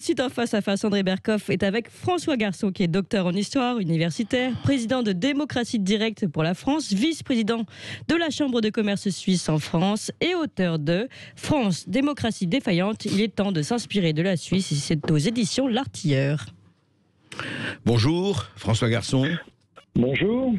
suite en face à face, André Berkoff est avec François Garçon, qui est docteur en histoire universitaire, président de Démocratie Directe pour la France, vice-président de la Chambre de commerce suisse en France et auteur de France, démocratie défaillante. Il est temps de s'inspirer de la Suisse et c'est aux éditions L'Artilleur. Bonjour, François Garçon. Bonjour.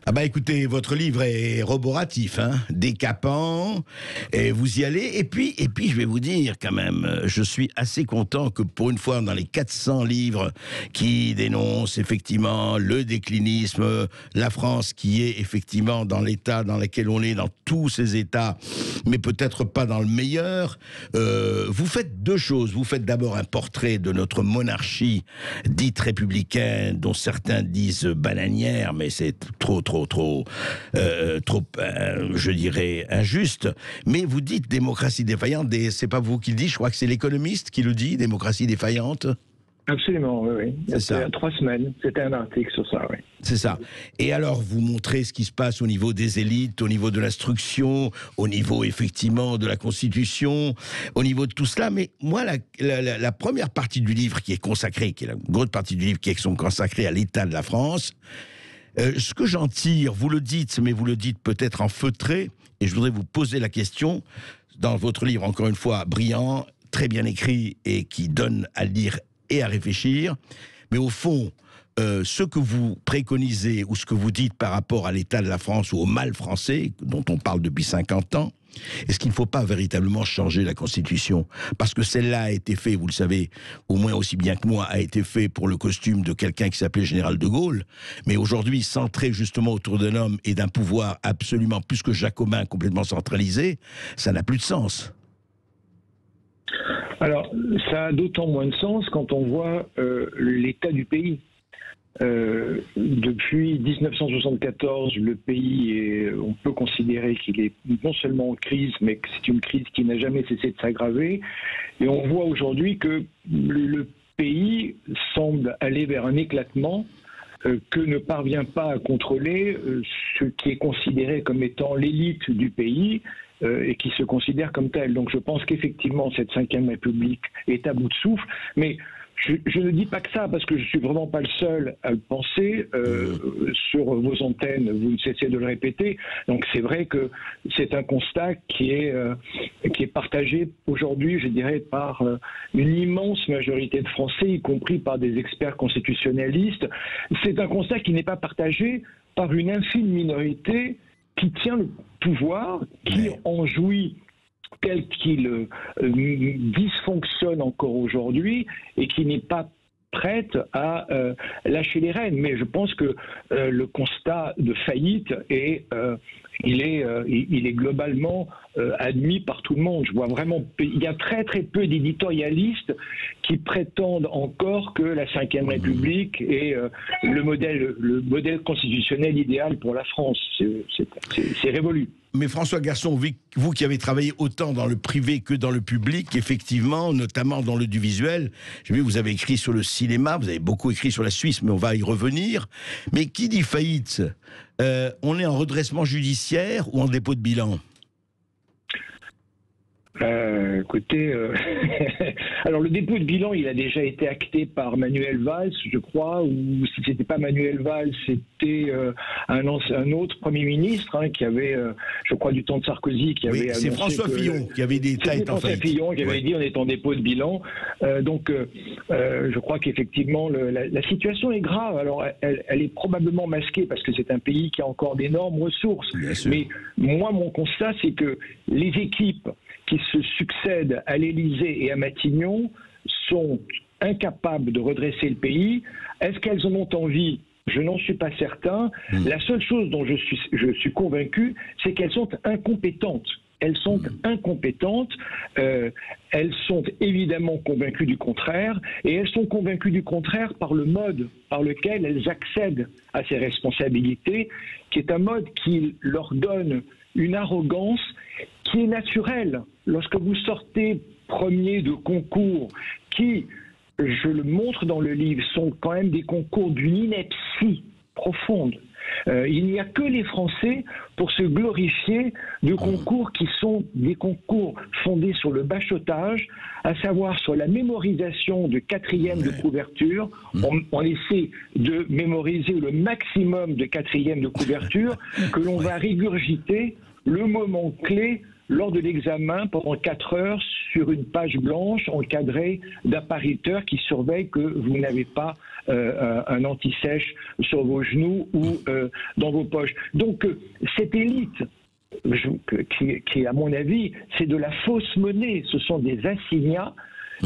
Ah bah écoutez, votre livre est roboratif, hein, décapant, et vous y allez. Et puis, je vais vous dire quand même, je suis assez content que pour une fois, dans les 400 livres qui dénoncent effectivement le déclinisme, la France qui est effectivement dans l'état dans lequel on est, dans tous ces états, mais peut-être pas dans le meilleur, vous faites deux choses. Vous faites d'abord un portrait de notre monarchie dite républicaine, dont certains disent bananière, mais c'est trop, je dirais, injuste. Mais vous dites démocratie défaillante, c'est pas vous qui le dites, je crois que c'est l'Économiste qui le dit, démocratie défaillante. Absolument, oui. C'est ça. Il y a 3 semaines, c'était un article sur ça, oui. C'est ça. Et alors, vous montrez ce qui se passe au niveau des élites, au niveau de l'instruction, au niveau, effectivement, de la Constitution, au niveau de tout cela. Mais moi, la première partie du livre qui est consacrée, qui est la grosse partie du livre qui est consacrée à l'état de la France, ce que j'en tire, vous le dites, mais vous le dites peut-être en feutré, et je voudrais vous poser la question, dans votre livre, encore une fois, brillant, très bien écrit, et qui donne à lire et à réfléchir, mais au fond, ce que vous préconisez, ou ce que vous dites par rapport à l'état de la France, ou au mal français, dont on parle depuis 50 ans, est-ce qu'il ne faut pas véritablement changer la Constitution? Parce que celle-là a été faite, vous le savez, au moins aussi bien que moi, a été fait pour le costume de quelqu'un qui s'appelait Général de Gaulle. Mais aujourd'hui, centré justement autour d'un homme et d'un pouvoir absolument plus que jacobin, complètement centralisé, ça n'a plus de sens. Alors, ça a d'autant moins de sens quand on voit l'état du pays. Depuis 1974, le pays, on peut considérer qu'il est non seulement en crise, mais que c'est une crise qui n'a jamais cessé de s'aggraver. Et on voit aujourd'hui que le pays semble aller vers un éclatement que ne parvient pas à contrôler ce qui est considéré comme étant l'élite du pays et qui se considère comme telle. Donc je pense qu'effectivement cette Ve République est à bout de souffle, mais je ne dis pas que ça, parce que je ne suis vraiment pas le seul à le penser. Sur vos antennes, vous ne cessez de le répéter. Donc c'est vrai que c'est un constat qui est partagé aujourd'hui, je dirais, par une immense majorité de Français, y compris par des experts constitutionnalistes. C'est un constat qui n'est pas partagé par une infime minorité qui tient le pouvoir, qui en jouit tel qu'il dysfonctionne encore aujourd'hui et qui n'est pas prête à lâcher les rênes. Mais je pense que le constat de faillite il est globalement admis par tout le monde. Je vois vraiment, il y a très peu d'éditorialistes qui prétendent encore que la Ve République est le modèle constitutionnel idéal pour la France. C'est révolu. Mais François Garçon, vous qui avez travaillé autant dans le privé que dans le public, effectivement, notamment dans l'audiovisuel, j'ai vu, vous avez écrit sur le cinéma, vous avez beaucoup écrit sur la Suisse, mais on va y revenir. Mais qui dit faillite, on est en redressement judiciaire ou en dépôt de bilan? Écoutez, alors le dépôt de bilan, il a déjà été acté par Manuel Valls, je crois, ou si c'était pas Manuel Valls, c'était un autre Premier ministre qui avait, je crois, du temps de Sarkozy, qui avait c'est François Fillon qui avait dit C'était François Fillon qui avait dit on est en dépôt de bilan. Donc, je crois qu'effectivement la situation est grave. Alors, elle est probablement masquée parce que c'est un pays qui a encore d'énormes ressources. Mais moi, mon constat, c'est que les équipes qui se succèdent à l'Élysée et à Matignon sont incapables de redresser le pays. Est-ce qu'elles en ont envie? Je n'en suis pas certain. La seule chose dont je suis convaincu, c'est qu'elles sont incompétentes. Elles sont incompétentes, elles sont évidemment convaincues du contraire, et elles sont convaincues du contraire par le mode par lequel elles accèdent à ces responsabilités, qui est un mode qui leur donne une arrogance qui est naturelle. Lorsque vous sortez premier de concours qui, je le montre dans le livre, sont quand même des concours d'une ineptie profonde. Il n'y a que les Français pour se glorifier de concours qui sont des concours fondés sur le bachotage, à savoir sur la mémorisation de quatrième de couverture. On essaie de mémoriser le maximum de quatrième de couverture que l'on va régurgiter le moment clé lors de l'examen pendant 4 heures sur une page blanche encadrée d'appariteur qui surveille que vous n'avez pas un anti-sèche sur vos genoux ou dans vos poches. Donc cette élite qui à mon avis, c'est de la fausse monnaie, ce sont des assignats,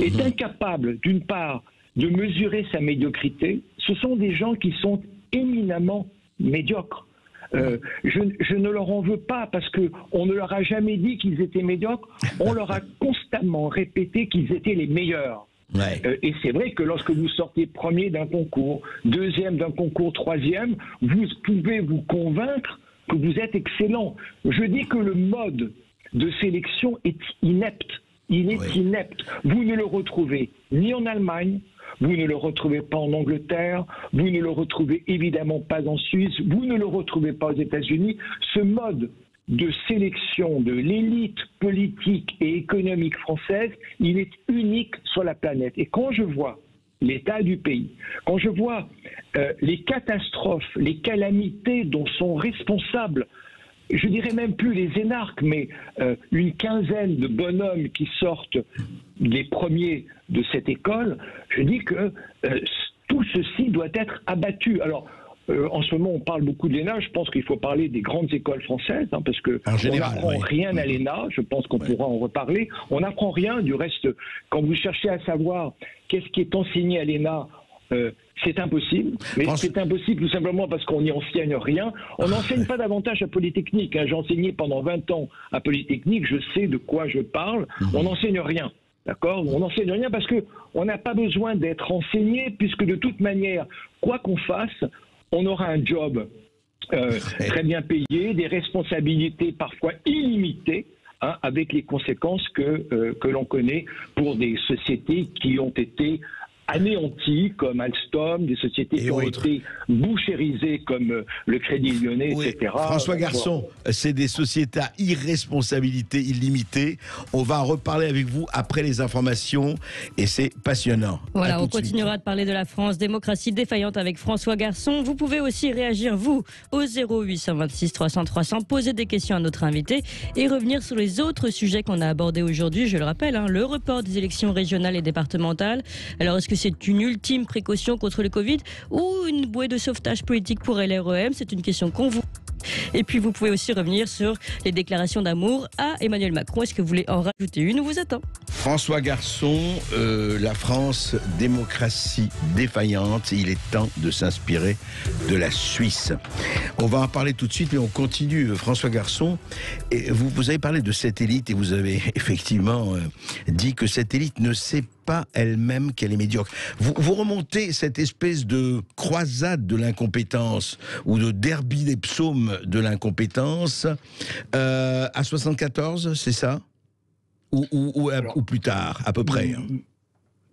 est incapable d'une part de mesurer sa médiocrité. Ce sont des gens qui sont éminemment médiocres. Je ne leur en veux pas parce qu'on ne leur a jamais dit qu'ils étaient médiocres, on leur a constamment répété qu'ils étaient les meilleurs. Ouais. Et c'est vrai que lorsque vous sortez premier d'un concours, deuxième d'un concours, troisième, vous pouvez vous convaincre que vous êtes excellent. Je dis que le mode de sélection est inepte. Il est inepte. Vous ne le retrouvez ni en Allemagne, vous ne le retrouvez pas en Angleterre, vous ne le retrouvez évidemment pas en Suisse, vous ne le retrouvez pas aux États-Unis. Ce mode de sélection de l'élite politique et économique française, il est unique sur la planète. Et quand je vois l'état du pays, quand je vois les catastrophes, les calamités dont sont responsables, je dirais même plus les énarques, mais une quinzaine de bonhommes qui sortent les premiers de cette école, je dis que tout ceci doit être abattu. Alors, en ce moment, on parle beaucoup de l'ENA. Je pense qu'il faut parler des grandes écoles françaises, hein, parce que on n'apprend rien à l'ENA. Je pense qu'on pourra en reparler. On n'apprend rien. Du reste, quand vous cherchez à savoir qu'est-ce qui est enseigné à l'ENA, c'est impossible. Mais c'est impossible tout simplement parce qu'on n'y enseigne rien. On n'enseigne pas davantage à Polytechnique. Hein. J'ai enseigné pendant 20 ans à Polytechnique. Je sais de quoi je parle. On n'enseigne rien. D'accord ? On n'enseigne rien parce qu'on n'a pas besoin d'être enseigné, puisque de toute manière, quoi qu'on fasse, on aura un job très bien payé, des responsabilités parfois illimitées, hein, avec les conséquences que l'on connaît pour des sociétés qui ont été anéanties, comme Alstom, des sociétés qui ont été bouchérisées, comme le Crédit Lyonnais, etc. François Garçon, c'est des sociétés à irresponsabilité illimitée. On va en reparler avec vous après les informations et c'est passionnant. Voilà, on continuera de parler de la France, démocratie défaillante avec François Garçon. Vous pouvez aussi réagir, vous, au 0826 300 300, poser des questions à notre invité et revenir sur les autres sujets qu'on a abordés aujourd'hui. Je le rappelle, hein, le report des élections régionales et départementales. Alors, est-ce que c'est une ultime précaution contre le Covid ou une bouée de sauvetage politique pour LREM? C'est une question qu'on vous... Et puis vous pouvez aussi revenir sur les déclarations d'amour à Emmanuel Macron. Est-ce que vous voulez en rajouter une? On vous attend. François Garçon, la France, démocratie défaillante. Il est temps de s'inspirer de la Suisse. On va en parler tout de suite, mais on continue. François Garçon, et vous avez parlé de cette élite et vous avez effectivement dit que cette élite ne sait pas elle-même qu'elle est médiocre. Vous remontez cette espèce de croisade de l'incompétence ou de derby des psaumes de l'incompétence à 74, c'est ça? Ou plus tard, à peu près?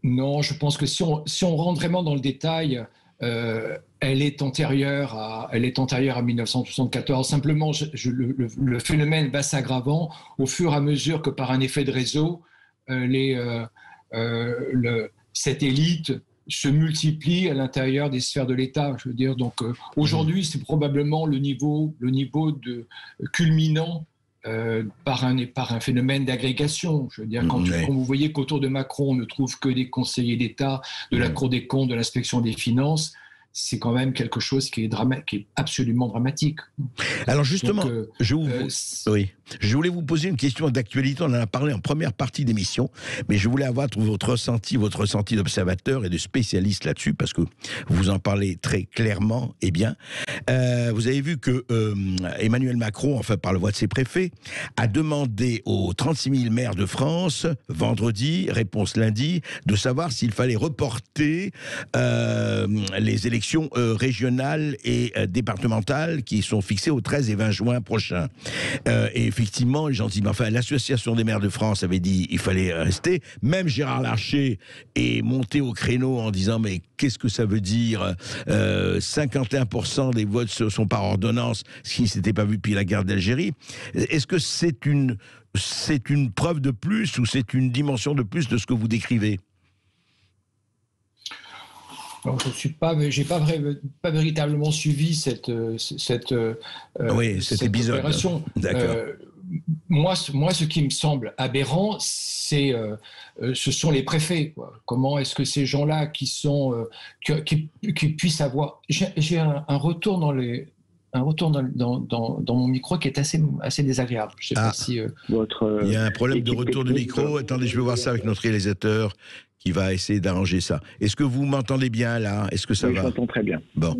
Non, je pense que si on rentre vraiment dans le détail, elle est antérieure à 1974. Simplement, le phénomène va s'aggravant au fur et à mesure que par un effet de réseau, cette élite se multiplie à l'intérieur des sphères de l'État. Je veux dire, donc aujourd'hui, c'est probablement le niveau de culminant par un phénomène d'agrégation. Je veux dire, quand vous voyez qu'autour de Macron, on ne trouve que des conseillers d'État, de la Cour des comptes, de l'inspection des finances, c'est quand même quelque chose qui est absolument dramatique. Alors justement, donc, je voulais vous poser une question d'actualité. On en a parlé en première partie d'émission, mais je voulais avoir votre ressenti d'observateur et de spécialiste là-dessus, parce que vous en parlez très clairement et bien. Vous avez vu que Emmanuel Macron, enfin par la voix de ses préfets, a demandé aux 36 000 maires de France, vendredi, réponse lundi, de savoir s'il fallait reporter les élections élections régionales et départementales qui sont fixées au 13 et 20 juin prochain. Et effectivement, les gens disent, enfin, l'Association des maires de France avait dit il fallait rester. Même Gérard Larcher est monté au créneau en disant, mais qu'est-ce que ça veut dire 51% des votes sont par ordonnance, ce qui ne s'était pas vu depuis la guerre d'Algérie. Est-ce que c'est une preuve de plus ou c'est une dimension de plus de ce que vous décrivez? Alors, j'ai pas véritablement suivi cette opération. D'accord. Moi, ce qui me semble aberrant, ce sont les préfets, quoi. Comment est-ce que ces gens-là qui puissent avoir... J'ai un retour dans mon micro qui est assez désagréable. Je sais pas si... Il y a un problème de retour de micro. Attendez, je vais voir ça avec notre réalisateur qui va essayer d'arranger ça. Est-ce que vous m'entendez bien là? Est-ce que ça va? Je m'entends très bien. Bon.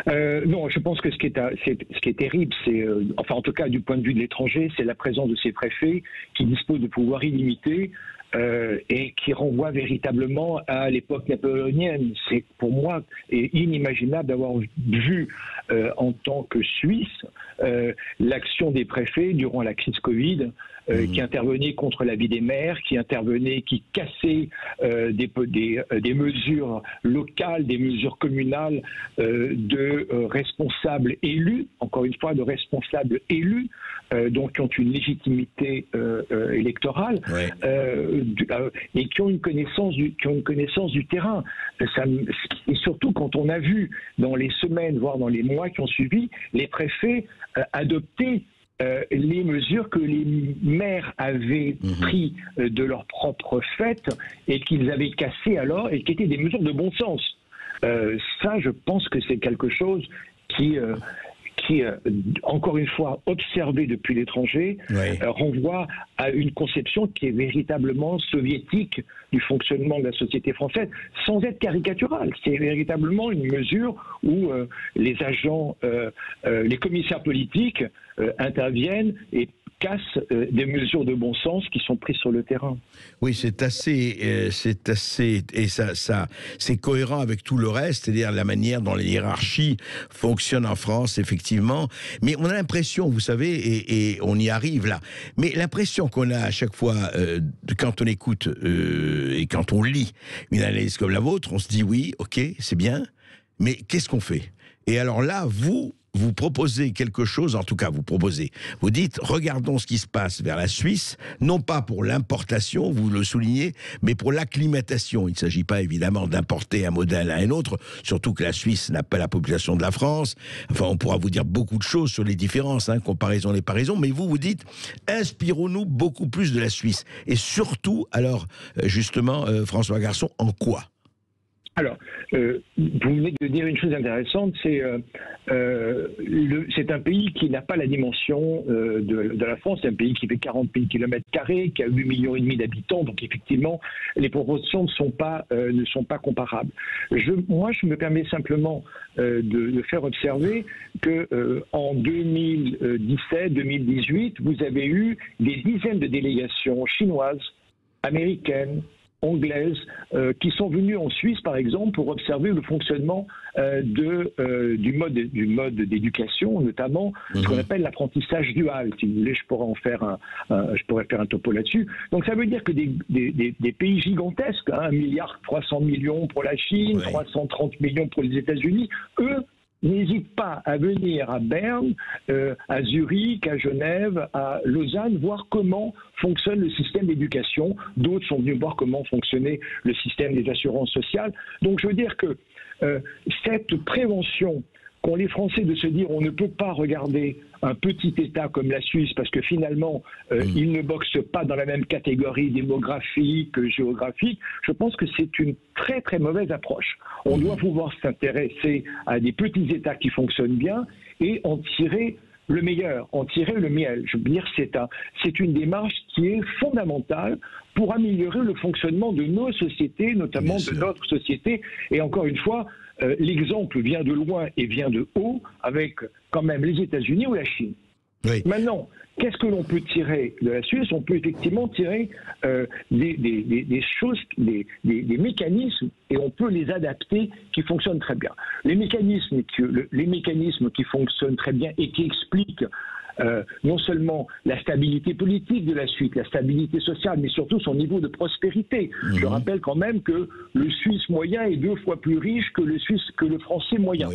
Non, je pense que ce qui est terrible, c'est, enfin en tout cas du point de vue de l'étranger, c'est la présence de ces préfets qui disposent de pouvoirs illimités et qui renvoient véritablement à l'époque napoléonienne. C'est pour moi inimaginable d'avoir vu en tant que Suisse l'action des préfets durant la crise Covid, qui intervenaient contre la vie des maires, qui cassaient des mesures locales, des mesures communales de responsables élus, encore une fois de responsables élus, donc qui ont une légitimité électorale, ouais. Et qui ont une connaissance du terrain. Et surtout quand on a vu dans les semaines, voire dans les mois qui ont suivi, les préfets adopter les mesures que les maires avaient prises de leur propre fait et qu'ils avaient cassées alors et qui étaient des mesures de bon sens. Ça, je pense que c'est quelque chose qui encore une fois, observé depuis l'étranger, renvoie à une conception qui est véritablement soviétique du fonctionnement de la société française, sans être caricaturale. C'est véritablement une mesure où les agents, les commissaires politiques interviennent et cassent des mesures de bon sens qui sont prises sur le terrain. Oui, c'est assez, et ça, c'est cohérent avec tout le reste, c'est-à-dire la manière dont les hiérarchies fonctionnent en France, effectivement. Mais on a l'impression, vous savez, et on y arrive là, mais l'impression qu'on a à chaque fois, quand on écoute et quand on lit une analyse comme la vôtre, on se dit oui, ok, c'est bien, mais qu'est-ce qu'on fait? Et alors là, vous proposez quelque chose, en tout cas vous dites, regardons ce qui se passe vers la Suisse, non pas pour l'importation, vous le soulignez, mais pour l'acclimatation. Il ne s'agit pas évidemment d'importer un modèle à un autre, surtout que la Suisse n'a pas la population de la France. Enfin, on pourra vous dire beaucoup de choses sur les différences, comparaison, les paraisons, mais vous dites, inspirons-nous beaucoup plus de la Suisse. Et surtout, alors, justement, François Garçon, en quoi ? Alors, vous venez de dire une chose intéressante, c'est un pays qui n'a pas la dimension de la France, c'est un pays qui fait 40 000 km², qui a 8,5 millions d'habitants, donc effectivement, les proportions ne sont pas comparables. Moi, je me permets simplement de faire observer que en 2017-2018, vous avez eu des dizaines de délégations chinoises, américaines, anglaises, qui sont venues en Suisse, par exemple, pour observer le fonctionnement du mode d'éducation, notamment ce qu'on appelle l'apprentissage dual. Si vous voulez, je pourrais faire un topo là-dessus. Donc ça veut dire que des pays gigantesques, 1,3 milliard pour la Chine, 330 millions pour les États-Unis, eux, n'hésitent pas à venir à Berne, à Zurich, à Genève, à Lausanne, voir comment fonctionne le système d'éducation. D'autres sont venus voir comment fonctionnait le système des assurances sociales. Donc je veux dire que cette prévention qu'ont les Français de se dire on ne peut pas regarder un petit État comme la Suisse parce que finalement il ne boxe pas dans la même catégorie démographique que géographique, je pense que c'est une très très mauvaise approche. On doit pouvoir s'intéresser à des petits États qui fonctionnent bien et en tirer le meilleur, en tirer le miel. Je veux dire, c'est une démarche qui est fondamentale pour améliorer le fonctionnement de nos sociétés, notamment de notre société. Et encore une fois, l'exemple vient de loin et vient de haut, avec quand même les États-Unis ou la Chine. Oui. Maintenant, qu'est-ce que l'on peut tirer de la Suisse? On peut effectivement tirer des choses, des mécanismes, et on peut les adapter qui fonctionnent très bien. Les mécanismes qui fonctionnent très bien et qui expliquent non seulement la stabilité politique de la Suisse, la stabilité sociale, mais surtout son niveau de prospérité. Je rappelle quand même que le Suisse moyen est 2 fois plus riche que le Français moyen.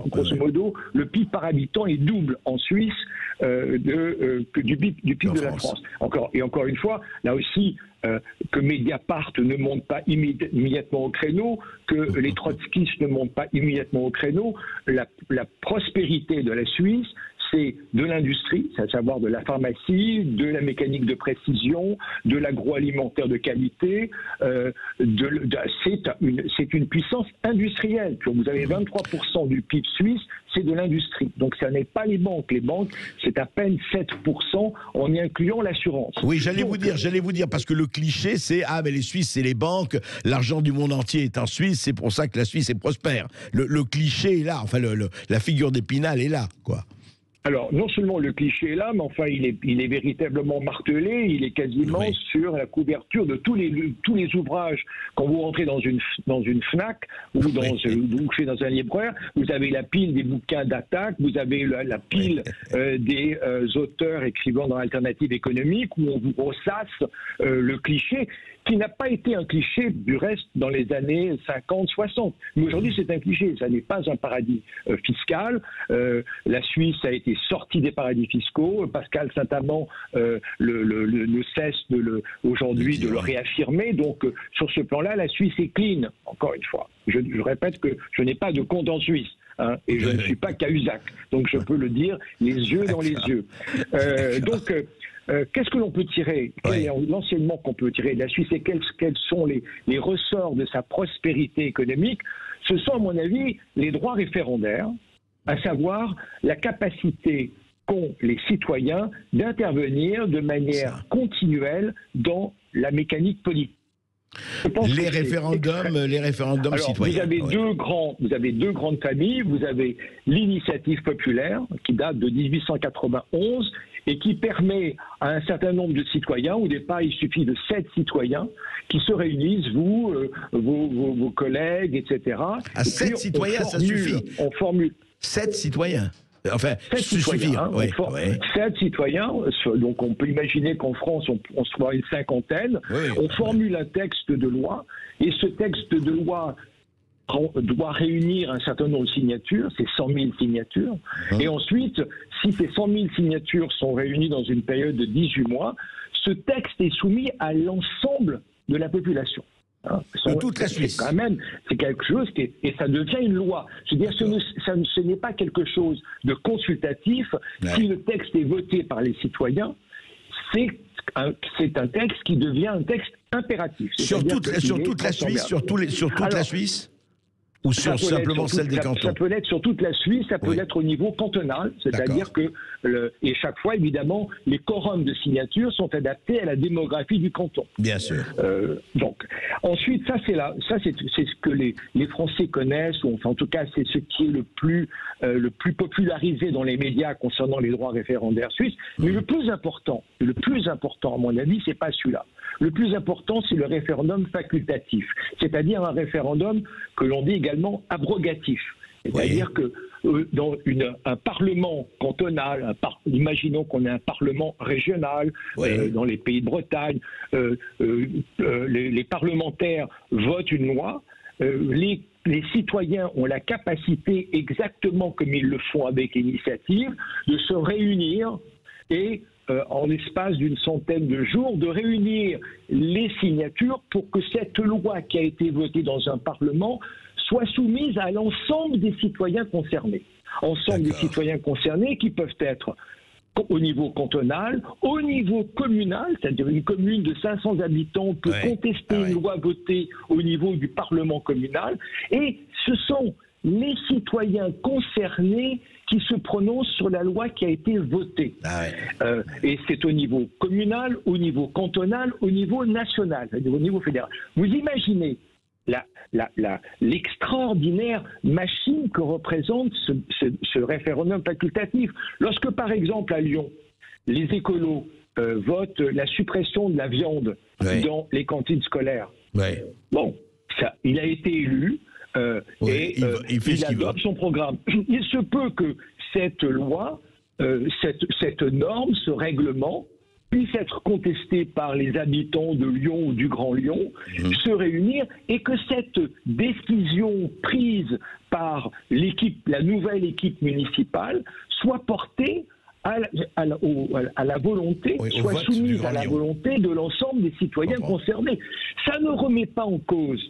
Grosso modo, le PIB par habitant est double en Suisse que du PIB de la France. Encore une fois, là aussi, que Mediapart ne monte pas immédiatement au créneau, que les trotskistes ne montent pas immédiatement au créneau, la prospérité de la Suisse, c'est de l'industrie, c'est à savoir de la pharmacie, de la mécanique de précision, de l'agroalimentaire de qualité. C'est une puissance industrielle. Vous avez 23% du PIB suisse, c'est de l'industrie. Donc ça n'est pas les banques. Les banques, c'est à peine 7% en y incluant l'assurance. Oui, j'allais vous dire, parce que le cliché, c'est mais les Suisses, c'est les banques, l'argent du monde entier est en Suisse, c'est pour ça que la Suisse est prospère. Le cliché est là, enfin la figure d'Épinal est là, quoi. Alors, non seulement le cliché est là, mais enfin, il est véritablement martelé, il est quasiment sur la couverture de tous les ouvrages. Quand vous rentrez dans une FNAC ou vous couchez dans un libraire, vous avez la pile des bouquins d'attaque, vous avez la pile des auteurs écrivant dans l'alternative économique, où on vous ressasse le cliché, qui n'a pas été un cliché du reste dans les années 50-60. Mais aujourd'hui, c'est un cliché, ça n'est pas un paradis fiscal. La Suisse a été sortie des paradis fiscaux. Pascal Saint-Amand ne cesse aujourd'hui de le réaffirmer. Donc, sur ce plan-là, la Suisse est clean, encore une fois. Je répète que je n'ai pas de compte en Suisse. Et je ne suis pas Cahuzac. Donc, je peux le dire les yeux dans les yeux. Qu'est-ce que l'on peut tirer? Quel est l'enseignement qu'on peut tirer de la Suisse et quels sont les ressorts de sa prospérité économique? Ce sont, à mon avis, les droits référendaires, à savoir la capacité qu'ont les citoyens d'intervenir de manière continuelle dans la mécanique politique. Les référendums citoyens. Vous avez deux grandes familles. Vous avez l'initiative populaire, qui date de 1891, et qui permet à un certain nombre de citoyens, au départ il suffit de 7 citoyens, qui se réunissent, vous, vos collègues, etc. À 7 citoyens, ça suffit. On formule. 7 citoyens. Enfin, 7 citoyens, suffit. 7 citoyens, donc on peut imaginer qu'en France, on se voit une cinquantaine. On formule un texte de loi, et ce texte de loi doit réunir un certain nombre de signatures, c'est 100 000 signatures. Et ensuite, si ces 100 000 signatures sont réunies dans une période de 18 mois, ce texte est soumis à l'ensemble de la population. Toute la Suisse. C'est quelque chose et ça devient une loi. Je veux dire, ce n'est pas quelque chose de consultatif. Si le texte est voté par les citoyens, c'est un texte qui devient un texte impératif. Sur toute la Suisse, la Suisse, ou simplement celle des cantons? Ça peut l'être sur toute la Suisse, ça peut l'être au niveau cantonal, c'est-à-dire que, et chaque fois, évidemment, les quorums de signatures sont adaptés à la démographie du canton. Bien sûr. Donc, ensuite, ça c'est ce que les Français connaissent, ou enfin, en tout cas, c'est ce qui est le plus popularisé dans les médias concernant les droits référendaires suisses. Mais le plus important, à mon avis, c'est pas celui-là. Le plus important, c'est le référendum facultatif, c'est-à-dire un référendum que l'on dit également abrogatif. C'est-à-dire que dans un parlement cantonal, imaginons qu'on ait un parlement régional dans les pays de Bretagne, les parlementaires votent une loi, les citoyens ont la capacité, exactement comme ils le font avec l'initiative, de se réunir et en l'espace d'une centaine de jours, de réunir les signatures pour que cette loi qui a été votée dans un parlement soit soumise à l'ensemble des citoyens concernés. Ensemble des citoyens concernés qui peuvent être au niveau cantonal, au niveau communal, c'est-à-dire une commune de 500 habitants peut contester une loi votée au niveau du Parlement communal, et ce sont les citoyens concernés qui se prononcent sur la loi qui a été votée. Et c'est au niveau communal, au niveau cantonal, au niveau national, c'est-à-dire au niveau fédéral. Vous imaginez l'extraordinaire machine que représente ce référendum facultatif. Lorsque, par exemple, à Lyon, les écolos votent la suppression de la viande dans les cantines scolaires, bon, ça, il a été élu et il adopte son programme. Il se peut que cette loi, cette norme, ce règlement, puisse être contesté par les habitants de Lyon ou du Grand Lyon, se réunir, et que cette décision prise par la nouvelle équipe municipale soit portée à la volonté, soit soumise à la volonté de l'ensemble des citoyens concernés. Ça ne remet pas en cause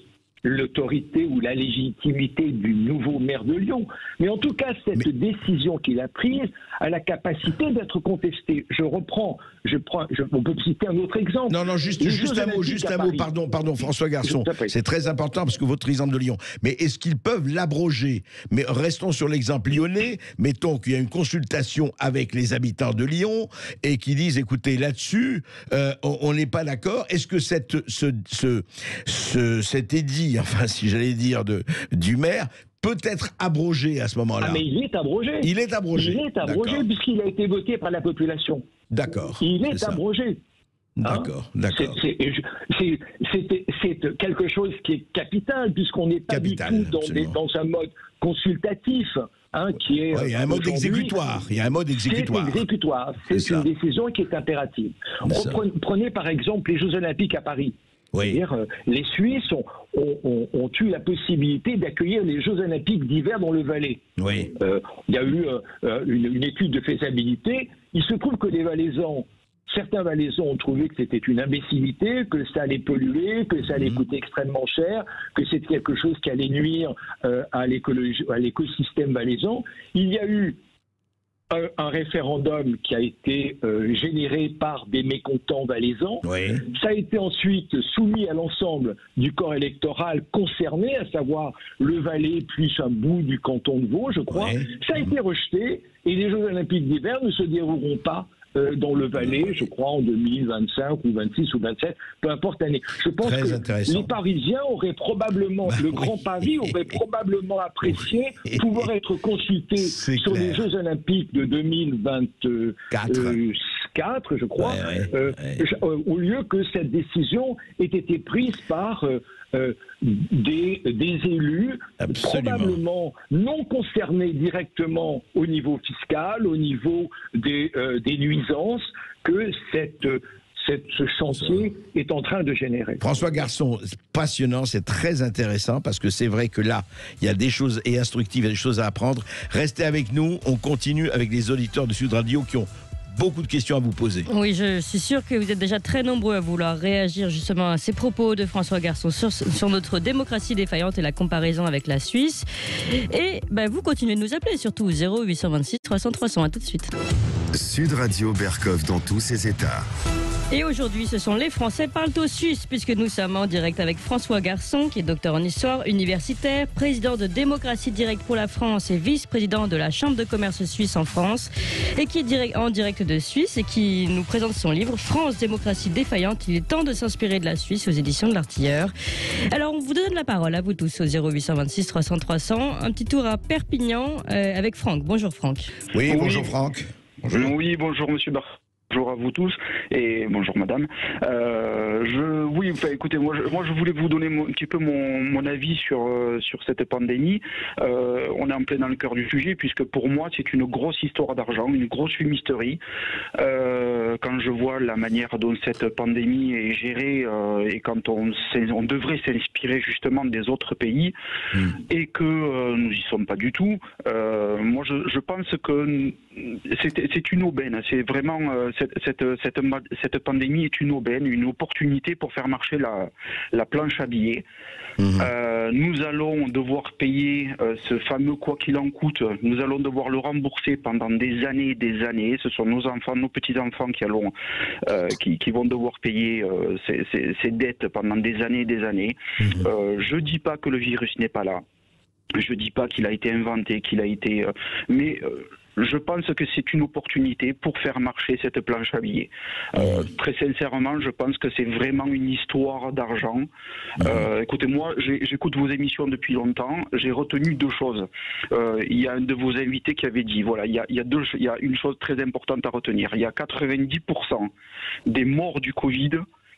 l'autorité ou la légitimité du nouveau maire de Lyon. Mais en tout cas, cette décision qu'il a prise a la capacité d'être contestée. On peut citer un autre exemple. Non, juste un mot, pardon, François Garçon. C'est très important parce que votre exemple de Lyon. Mais est-ce qu'ils peuvent l'abroger? Mais restons sur l'exemple lyonnais. Mettons qu'il y a une consultation avec les habitants de Lyon et qu'ils disent, écoutez, là-dessus, on n'est pas d'accord. Est-ce que cet édit, enfin, si j'allais dire, du maire, peut être abrogé à ce moment-là? Ah, mais il est abrogé. Il est abrogé. Il est abrogé puisqu'il a été voté par la population. D'accord. Il est abrogé. D'accord, d'accord. C'est quelque chose qui est capital, puisqu'on n'est pas du tout dans un mode consultatif, qui est... il y a un mode exécutoire. Il y a un mode exécutoire. C'est exécutoire. C'est une décision qui est impérative. Prenez par exemple les Jeux Olympiques à Paris. C'est-à-dire, les Suisses ont eu la possibilité d'accueillir les Jeux Olympiques d'hiver dans le Valais. Il y a eu une étude de faisabilité. Il se trouve que les Valaisans, certains Valaisans ont trouvé que c'était une imbécilité, que ça allait polluer, que ça allait coûter extrêmement cher, que c'était quelque chose qui allait nuire à l'écosystème valaisan. Il y a eu un référendum qui a été généré par des mécontents valaisans. Ça a été ensuite soumis à l'ensemble du corps électoral concerné, à savoir le Valais plus un bout du canton de Vaud, je crois. Ça a été rejeté et les Jeux Olympiques d'hiver ne se dérouleront pas dans le Valais, je crois, en 2025 ou 26 ou 27, peu importe l'année. Je pense que les Parisiens auraient probablement, le Grand Paris aurait probablement apprécié pouvoir être consultés sur les Jeux Olympiques de 2024, je crois, au lieu que cette décision ait été prise par des élus probablement non concernés directement au niveau fiscal, au niveau des nuisances que ce chantier est en train de générer. François Garçon, passionnant, c'est très intéressant parce que c'est vrai que là, il y a des choses instructives, il y a des choses à apprendre. Restez avec nous, on continue avec les auditeurs de Sud Radio qui ont beaucoup de questions à vous poser. Oui, je suis sûr que vous êtes déjà très nombreux à vouloir réagir justement à ces propos de François Garçon sur notre démocratie défaillante et la comparaison avec la Suisse. Et vous continuez de nous appeler, surtout 0826 300 300. À tout de suite. Sud Radio Berkov dans tous ses états. Et aujourd'hui, ce sont les Français parlent aux Suisses, puisque nous sommes en direct avec François Garçon, qui est docteur en histoire universitaire, président de Démocratie Directe pour la France et vice-président de la Chambre de commerce suisse en France, et qui est en direct de Suisse et qui nous présente son livre « France, démocratie défaillante, il est temps de s'inspirer de la Suisse » aux éditions de l'Artilleur. Alors, on vous donne la parole à vous tous au 0826 300 300. Un petit tour à Perpignan avec Franck. Bonjour Franck. Oui, bonjour Franck. Bonjour. Oui, bonjour Monsieur Barth. Bonjour à vous tous et bonjour madame. Écoutez, moi je voulais vous donner un petit peu mon avis sur cette pandémie. On est en plein dans le cœur du sujet puisque pour moi c'est une grosse histoire d'argent, une grosse fumisterie. Quand je vois la manière dont cette pandémie est gérée et quand on devrait s'inspirer justement des autres pays et que nous y sommes pas du tout. Moi je pense que c'est une aubaine. C'est vraiment cette pandémie est une aubaine, une opportunité pour faire marcher la planche à billets. Nous allons devoir payer ce fameux quoi qu'il en coûte. Nous allons devoir le rembourser pendant des années et des années. Ce sont nos enfants, nos petits-enfants qui vont devoir payer ces dettes pendant des années et des années. Je ne dis pas que le virus n'est pas là. Je ne dis pas qu'il a été inventé, qu'il a été... je pense que c'est une opportunité pour faire marcher cette planche à billets. Très sincèrement, je pense que c'est vraiment une histoire d'argent. Écoutez, moi, j'écoute vos émissions depuis longtemps. J'ai retenu deux choses. Il y a un de vos invités qui avait dit, voilà, il y a une chose très importante à retenir. Il y a 90% des morts du Covid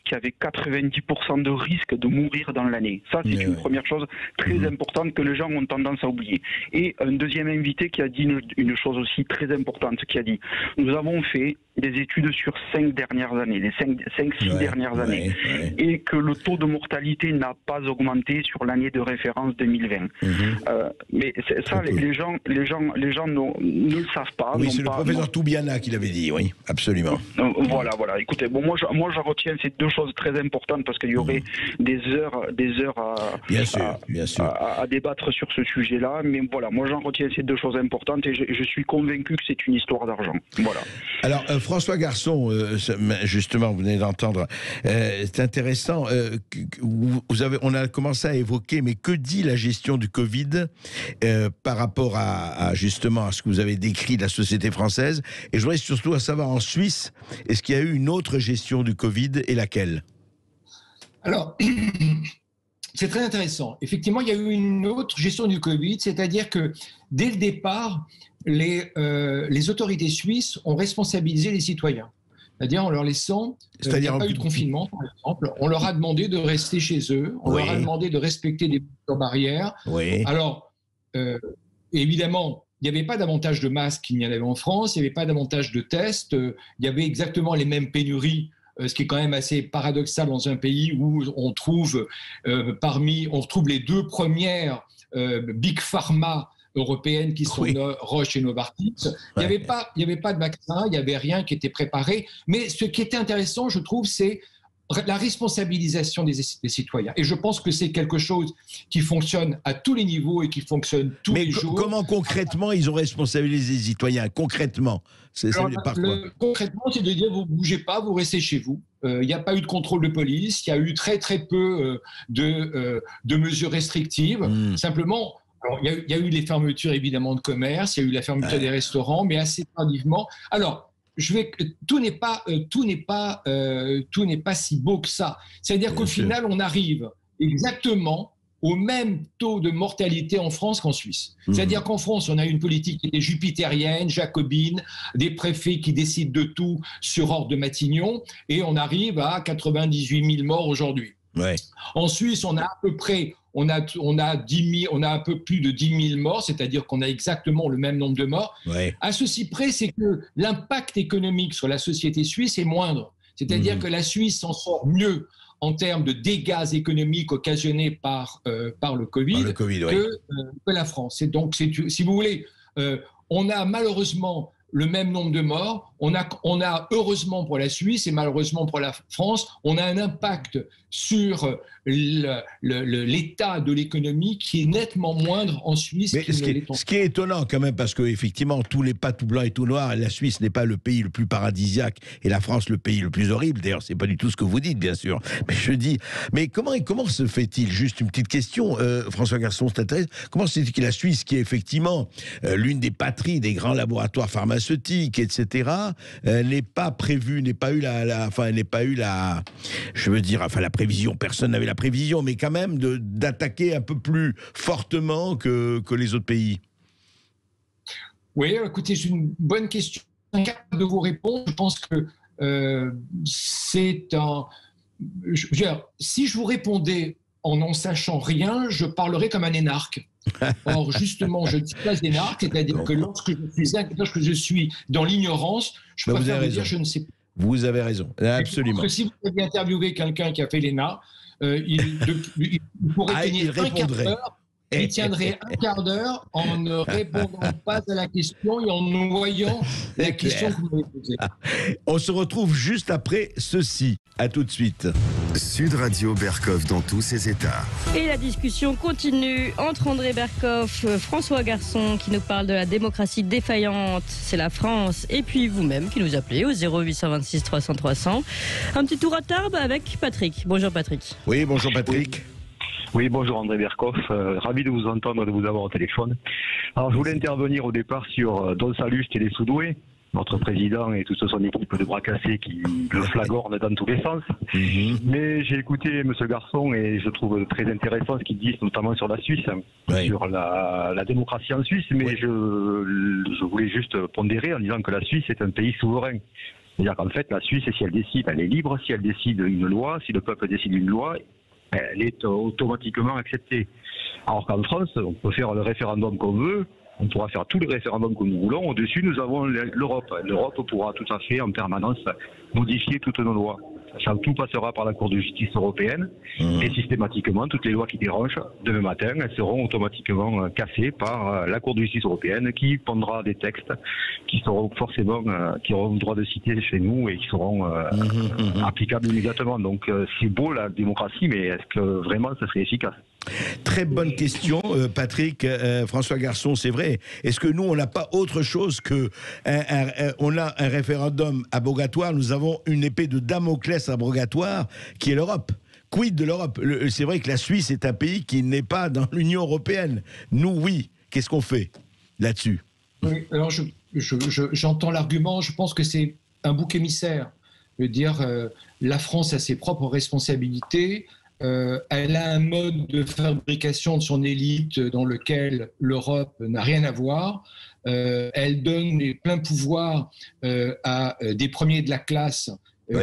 qui avaient 90% de risque de mourir dans l'année. Ça, c'est une première chose très importante que les gens ont tendance à oublier. Et un deuxième invité qui a dit une chose aussi très importante, qui a dit, nous avons fait des études sur 5 dernières années, les 5-6 dernières années, et que le taux de mortalité n'a pas augmenté sur l'année de référence 2020. Mais ça, les gens ne le savent pas. Oui, c'est le professeur Toubiana qui l'avait dit, oui, absolument. Voilà. Écoutez, bon, moi, je retiens ces deux choses très importantes parce qu'il y aurait des heures à débattre sur ce sujet-là. Mais voilà, moi, j'en retiens ces deux choses importantes et je suis convaincu que c'est une histoire d'argent. Voilà. Alors, François Garçon, justement, vous venez d'entendre, c'est intéressant. On a commencé à évoquer, mais que dit la gestion du Covid par rapport à justement à ce que vous avez décrit de la société française? Et je voudrais surtout savoir en Suisse, est-ce qu'il y a eu une autre gestion du Covid et laquelle? Alors, c'est très intéressant. Effectivement, il y a eu une autre gestion du Covid, c'est-à-dire que dès le départ, les autorités suisses ont responsabilisé les citoyens. C'est-à-dire en leur laissant, il n'y a pas eu de confinement, par exemple, on leur a demandé de rester chez eux, on leur a demandé de respecter des barrières. Alors, évidemment, il n'y avait pas davantage de masques qu'il n'y en avait en France, il n'y avait pas davantage de tests, il y avait exactement les mêmes pénuries, ce qui est quand même assez paradoxal dans un pays où on trouve les deux premières Big Pharma européennes qui sont Roche et Novartis. Il n'y avait pas de vaccin, il n'y avait rien qui était préparé. Mais ce qui était intéressant, je trouve, c'est la responsabilisation des citoyens. Et je pense que c'est quelque chose qui fonctionne à tous les niveaux et qui fonctionne tous les jours. Mais comment concrètement ils ont responsabilisé les citoyens? Concrètement, concrètement, c'est de dire vous ne bougez pas, vous restez chez vous. Il n'y a pas eu de contrôle de police, il y a eu très très peu de mesures restrictives. Simplement, alors, il y a eu les fermetures évidemment de commerce, il y a eu la fermeture des restaurants, mais assez tardivement. Alors, tout n'est pas si beau que ça. C'est-à-dire qu'au final, on arrive exactement au même taux de mortalité en France qu'en Suisse. C'est-à-dire qu'en France, on a une politique qui était jupitérienne, jacobine, des préfets qui décident de tout sur ordre de Matignon, et on arrive à 98 000 morts aujourd'hui. En Suisse, on a à peu près... On a un peu plus de 10 000 morts, c'est-à-dire qu'on a exactement le même nombre de morts. À ceci près, c'est que l'impact économique sur la société suisse est moindre. C'est-à-dire que la Suisse s'en sort mieux en termes de dégâts économiques occasionnés par le Covid, que la France. Et donc, si vous voulez, on a malheureusement le même nombre de morts. On a heureusement pour la Suisse et malheureusement pour la France, on a un impact sur l'état de l'économie qui est nettement moindre en Suisse. Mais ce qui est étonnant quand même, parce qu'effectivement, tout n'est pas tout blanc et tout noir. La Suisse n'est pas le pays le plus paradisiaque et la France le pays le plus horrible. D'ailleurs, c'est pas du tout ce que vous dites, bien sûr. Mais je dis, comment se fait-il, juste une petite question, François Garçon, c'est intéressant, comment se fait-il que la Suisse, qui est effectivement l'une des patries des grands laboratoires pharmaceutiques, etc., n'ait pas prévu, n'ait pas eu la prévision, personne n'avait la prévision, mais quand même d'attaquer un peu plus fortement que les autres pays? Oui, écoutez, c'est une bonne question. Incapable de vous répondre, je pense que si je vous répondais en n'en sachant rien, je parlerais comme un énarque. Or, justement, je ne suis pas énarque, c'est-à-dire que lorsque je suis dans l'ignorance, je préfère vous dire je ne sais pas. Vous avez raison, absolument. Parce que si vous aviez interviewé quelqu'un qui a fait l'ENA, il pourrait tenir un quart d'heure. Il tiendrait un quart d'heure en ne répondant pas à la question et en noyant la question que vous m'avez posée. On se retrouve juste après ceci. À tout de suite. Sud Radio Berkov dans tous ses états. Et la discussion continue entre André Berkoff, François Garçon qui nous parle de la démocratie défaillante, c'est la France, et puis vous-même qui nous appelez au 0826 300 300. Un petit tour à Tarbes avec Patrick. Bonjour Patrick. Oui, bonjour Patrick. Oui, bonjour André Berkoff, ravi de vous entendre et de vous avoir au téléphone. Alors je voulais intervenir au départ sur Don Salluste et les Soudoués, notre président et toute son équipe de bras cassés qui le flagornent dans tous les sens. Mais j'ai écouté M. Garçon et je trouve très intéressant ce qu'il dit, notamment sur la Suisse, sur la démocratie en Suisse, mais je voulais juste pondérer en disant que la Suisse est un pays souverain. C'est-à-dire qu'en fait, la Suisse, si elle décide, elle est libre. Si elle décide une loi, si le peuple décide une loi, elle est automatiquement acceptée. Alors qu'en France, on peut faire le référendum qu'on veut, on pourra faire tous les référendums que nous voulons. Au-dessus, nous avons l'Europe. L'Europe pourra tout à fait, en permanence, modifier toutes nos lois. Ça, tout passera par la Cour de justice européenne et systématiquement, toutes les lois qui dérangent, demain matin, elles seront automatiquement cassées par la Cour de justice européenne qui pondra des textes qui seront forcément, qui auront le droit de citer chez nous et qui seront applicables immédiatement. Donc c'est beau la démocratie, mais est-ce que vraiment ça serait efficace ? Très bonne question, Patrick. François Garçon, c'est vrai. Est-ce que nous, on n'a pas autre chose que... on a un référendum abrogatoire, nous avons une épée de Damoclès abrogatoire qui est l'Europe. Quid de l'Europe ? C'est vrai que la Suisse est un pays qui n'est pas dans l'Union européenne. Nous, oui. Qu'est-ce qu'on fait là-dessus ? Oui, alors j'entends l'argument, je pense que c'est un bouc émissaire. Je veux dire, la France a ses propres responsabilités. Elle a un mode de fabrication de son élite dans lequel l'Europe n'a rien à voir. Elle donne les pleins pouvoirs à des premiers de la classe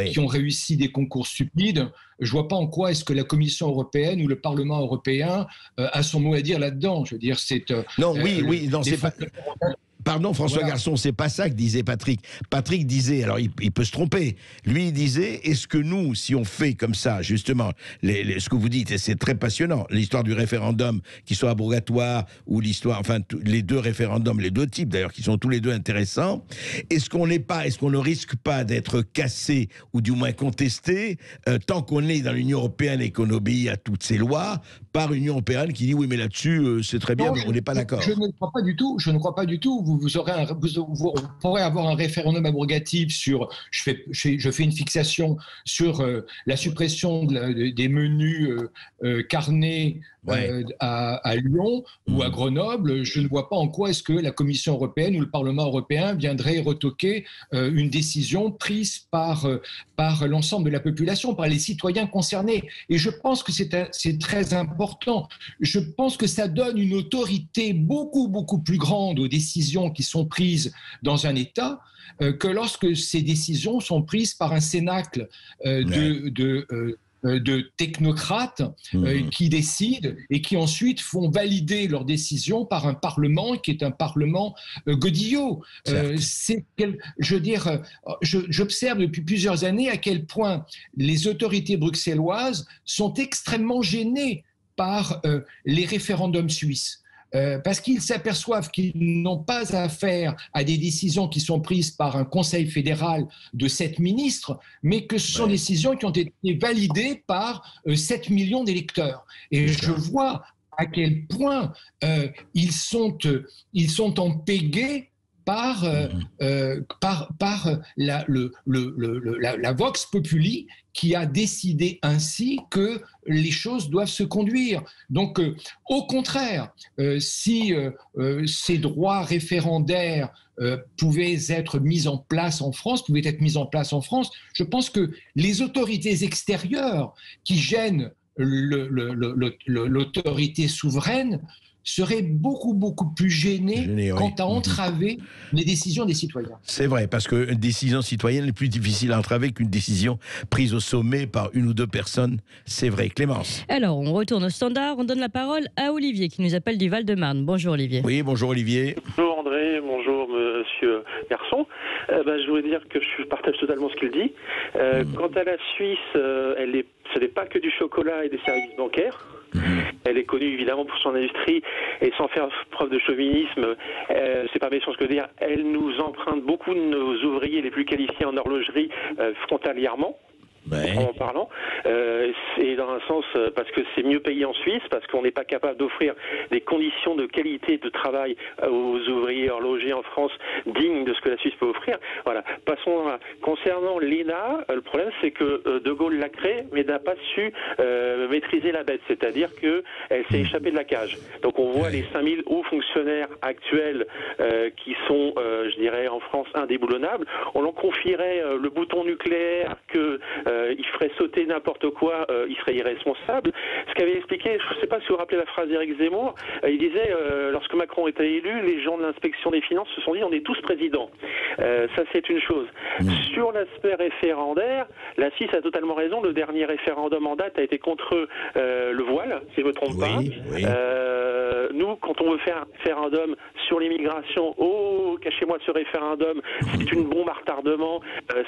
qui ont réussi des concours stupides. Je ne vois pas en quoi est-ce que la Commission européenne ou le Parlement européen a son mot à dire là-dedans. Je veux dire, c'est... non, non, c'est pas... Pardon, François Garçon, c'est pas ça que disait Patrick. Patrick disait, alors il peut se tromper, lui il disait, est-ce que nous, si on fait comme ça, justement, ce que vous dites, et c'est très passionnant, l'histoire du référendum, qui soit abrogatoire, ou l'histoire, enfin, les deux référendums, les deux types d'ailleurs, qui sont tous les deux intéressants, est-ce qu'on ne risque pas d'être cassé, ou du moins contesté, tant qu'on est dans l'Union européenne et qu'on obéit à toutes ces lois, par l'Union européenne qui dit, oui, mais là-dessus, c'est très bien, non, mais on n'est pas d'accord. Je ne crois pas du tout, vous pourrez avoir un référendum abrogatif sur, je fais une fixation sur la suppression des menus carnés à Lyon ou à Grenoble. Je ne vois pas en quoi est-ce que la Commission européenne ou le Parlement européen viendraient retoquer une décision prise par l'ensemble de la population, par les citoyens concernés. Et je pense que c'est très important. Je pense que ça donne une autorité beaucoup, beaucoup plus grande aux décisions qui sont prises dans un État que lorsque ces décisions sont prises par un cénacle de technocrates qui décident et qui ensuite font valider leurs décisions par un Parlement qui est un Parlement godillot. J'observe depuis plusieurs années à quel point les autorités bruxelloises sont extrêmement gênées par les référendums suisses. Parce qu'ils s'aperçoivent qu'ils n'ont pas affaire à des décisions qui sont prises par un conseil fédéral de 7 ministres, mais que ce sont des décisions qui ont été validées par 7 millions d'électeurs. Et je vois à quel point ils sont en pégay par la Vox Populi qui a décidé ainsi que les choses doivent se conduire. Donc, au contraire, si ces droits référendaires pouvaient être mis en place en France, je pense que les autorités extérieures qui gênent l'autorité souveraine serait beaucoup, beaucoup plus gêné quant à entraver les décisions des citoyens. C'est vrai, parce qu'une décision citoyenne est plus difficile à entraver qu'une décision prise au sommet par une ou deux personnes. C'est vrai. Clémence. Alors, on retourne au standard. On donne la parole à Olivier, qui nous appelle du Val-de-Marne. Bonjour Olivier. Oui, bonjour Olivier. Bonjour André, bonjour Monsieur Garçon. Je voudrais dire que je partage totalement ce qu'il dit. Quant à la Suisse, ce n'est pas que du chocolat et des services bancaires. Elle est connue évidemment pour son industrie et sans faire preuve de chauvinisme, c'est pas méchant ce que je veux dire, elle nous emprunte beaucoup de nos ouvriers les plus qualifiés en horlogerie frontalièrement. en parlant. Et dans un sens, parce que c'est mieux payé en Suisse, parce qu'on n'est pas capable d'offrir des conditions de qualité de travail aux ouvriers horlogers en France dignes de ce que la Suisse peut offrir. Voilà. Passons à... Concernant l'ENA, le problème c'est que De Gaulle l'a créé, mais n'a pas su maîtriser la bête, c'est-à-dire qu'elle s'est échappée de la cage. Donc on voit les 5000 hauts fonctionnaires actuels qui sont, je dirais, en France indéboulonnables. On leur confierait le bouton nucléaire, qu'il ferait sauter n'importe quoi, il serait irresponsable. Ce qu'avait expliqué, je ne sais pas si vous vous rappelez la phrase d'Éric Zemmour, il disait, lorsque Macron était élu, les gens de l'inspection des finances se sont dit on est tous présidents. Ça c'est une chose. Sur l'aspect référendaire, la Suisse a totalement raison, le dernier référendum en date a été contre le voile, si je ne me trompe pas. Oui. Nous, quand on veut faire un référendum sur l'immigration, cachez-moi ce référendum, c'est une bombe à retardement,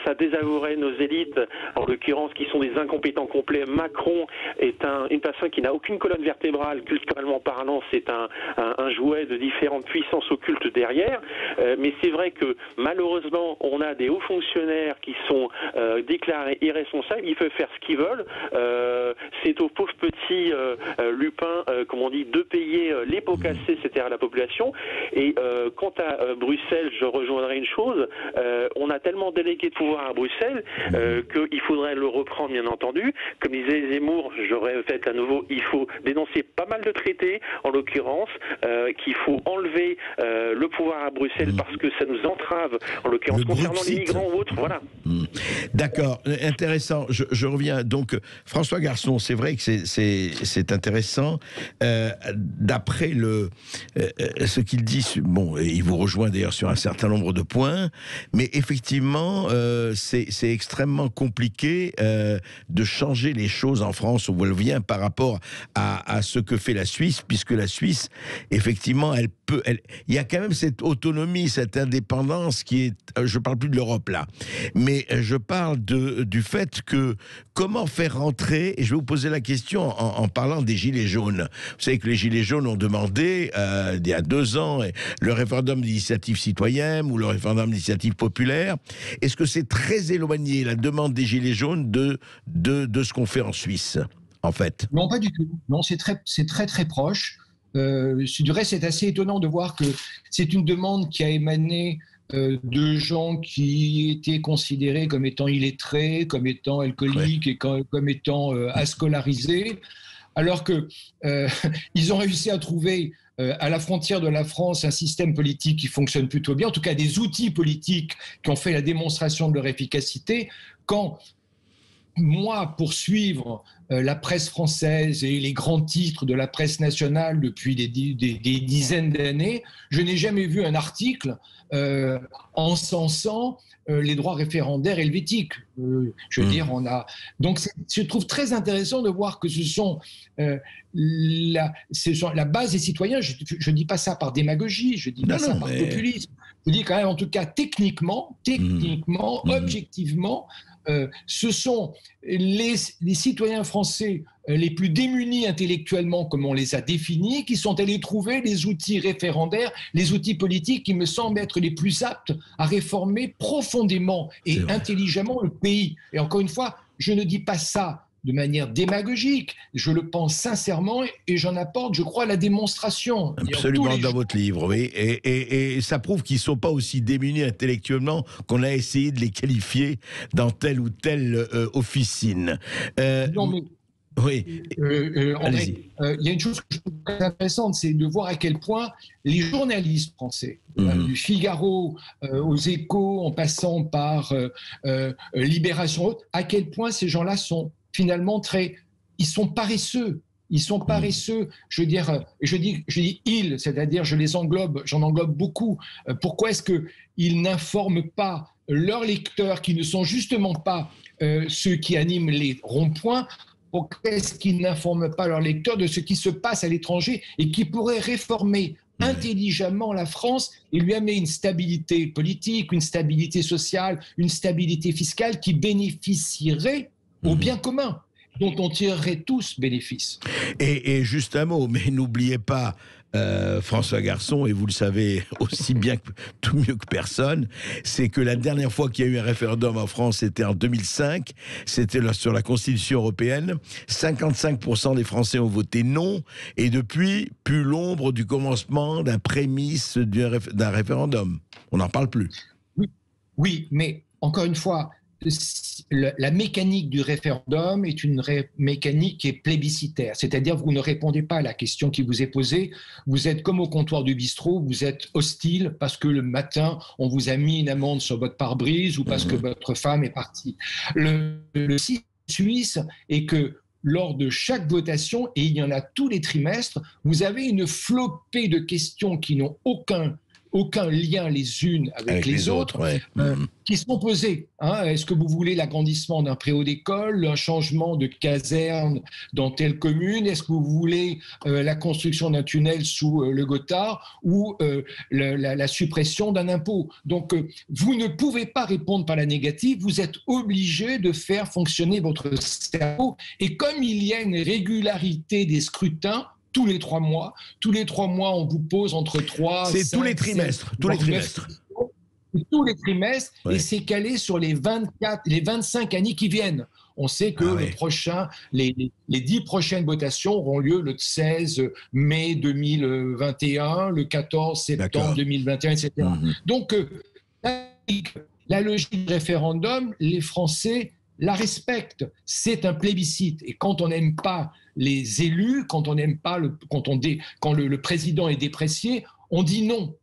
ça désavouerait nos élites, en l'occurrence qui sont des incompétents complets. Macron est une personne qui n'a aucune colonne vertébrale, culturellement parlant, c'est un jouet de différentes puissances occultes derrière, mais c'est vrai que malheureusement on a des hauts fonctionnaires qui sont déclarés irresponsables, ils peuvent faire ce qu'ils veulent, c'est aux pauvres petits lupins, comme on dit, de payer les pots cassés, c'est-à-dire à la population. Et quant à Bruxelles, je rejoindrai une chose, on a tellement délégué de pouvoir à Bruxelles qu'il faudrait le reprendre, bien entendu. Comme disait Zemmour, je répète à nouveau, il faut dénoncer pas mal de traités, en l'occurrence, qu'il faut enlever le pouvoir à Bruxelles parce que ça nous entrave, en l'occurrence, concernant les migrants ou autres. Voilà. D'accord, intéressant. Je reviens. Donc, François Garçon, c'est vrai que c'est intéressant. D'après ce qu'il dit, bon, il vous rejoint d'ailleurs sur un certain nombre de points, mais effectivement, c'est extrêmement compliqué de changer les choses en France où elle vient par rapport à ce que fait la Suisse, puisque la Suisse, effectivement, il y a quand même cette autonomie, cette indépendance qui est, je parle plus de l'Europe là, mais je parle du fait que comment faire rentrer, et je vais vous poser la question en parlant des Gilets jaunes. Vous savez que les Gilets jaunes ont demandé, il y a 2 ans, le référendum d'initiative citoyenne ou le référendum d'initiative populaire. Est-ce que c'est très éloigné, la demande des Gilets jaunes, de ce qu'on fait en Suisse, en fait? Non, pas du tout. Non, c'est très proche. Du reste, c'est assez étonnant de voir que c'est une demande qui a émané de gens qui étaient considérés comme étant illettrés, comme étant alcooliques et comme étant ascolarisés, alors que ils ont réussi à trouver à la frontière de la France un système politique qui fonctionne plutôt bien, en tout cas des outils politiques qui ont fait la démonstration de leur efficacité. Quand moi, pour suivre la presse française et les grands titres de la presse nationale depuis des dizaines d'années, je n'ai jamais vu un article encensant les droits référendaires helvétiques. Je veux dire, donc je trouve très intéressant de voir que ce sont la base des citoyens. Je ne dis pas ça par démagogie, je dis pas ça par populisme. Je dis quand même, en tout cas, techniquement, objectivement, ce sont les citoyens français les plus démunis intellectuellement, comme on les a définis, qui sont allés trouver les outils référendaires, les outils politiques qui me semblent être les plus aptes à réformer profondément et intelligemment le pays. Et encore une fois, je ne dis pas ça de manière démagogique, je le pense sincèrement et j'en apporte, je crois, la démonstration. Absolument, dans votre livre, oui. Et ça prouve qu'ils ne sont pas aussi démunis intellectuellement qu'on a essayé de les qualifier dans telle ou telle officine. Non, mais... Oui. André, il y a une chose que je trouve très intéressante, c'est de voir à quel point les journalistes français, du Figaro aux Échos, en passant par Libération, à quel point ces gens-là sont finalement ils sont paresseux. Ils sont paresseux, je dis ils, c'est-à-dire j'en englobe beaucoup. Pourquoi est-ce qu'ils n'informent pas leurs lecteurs qui ne sont justement pas ceux qui animent les ronds-points? Pourquoi est-ce qu'ils n'informent pas leurs lecteurs de ce qui se passe à l'étranger et qui pourrait réformer intelligemment la France et lui amener une stabilité politique, une stabilité sociale, une stabilité fiscale qui bénéficierait au bien commun? dont on tirerait tous bénéfice. Et juste un mot, mais n'oubliez pas, François Garçon, et vous le savez aussi bien que tout mieux que personne, c'est que la dernière fois qu'il y a eu un référendum en France, c'était en 2005, c'était sur la Constitution européenne. 55% des Français ont voté non, et depuis, plus l'ombre du commencement d'un prémisse d'un référendum. On n'en parle plus. Oui, mais encore une fois, la mécanique du référendum est une mécanique qui est plébiscitaire, c'est-à-dire vous ne répondez pas à la question qui vous est posée, vous êtes comme au comptoir du bistrot, vous êtes hostile parce que le matin on vous a mis une amende sur votre pare-brise ou parce que votre femme est partie. Le système suisse est que lors de chaque votation, et il y en a tous les trimestres, vous avez une flopée de questions qui n'ont aucun lien les unes avec les autres, qui sont posées. Est-ce que vous voulez l'agrandissement d'un préau d'école, un changement de caserne dans telle commune? Est-ce que vous voulez la construction d'un tunnel sous le Gothard ou la suppression d'un impôt? Donc, vous ne pouvez pas répondre par la négative, vous êtes obligé de faire fonctionner votre cerveau. Et comme il y a une régularité des scrutins, tous les 3 mois, on vous pose entre 3... C'est 5, tous les trimestres, 7, tous les trimestres. Tous les trimestres, et c'est calé sur les 25 années qui viennent. On sait que les 10 prochaines votations auront lieu le 16 mai 2021, le 14 septembre 2021, etc. Donc, la logique du référendum, les Français la respectent. C'est un plébiscite. Et quand on n'aime pas les élus, quand on n'aime pas quand le président est déprécié, on dit non.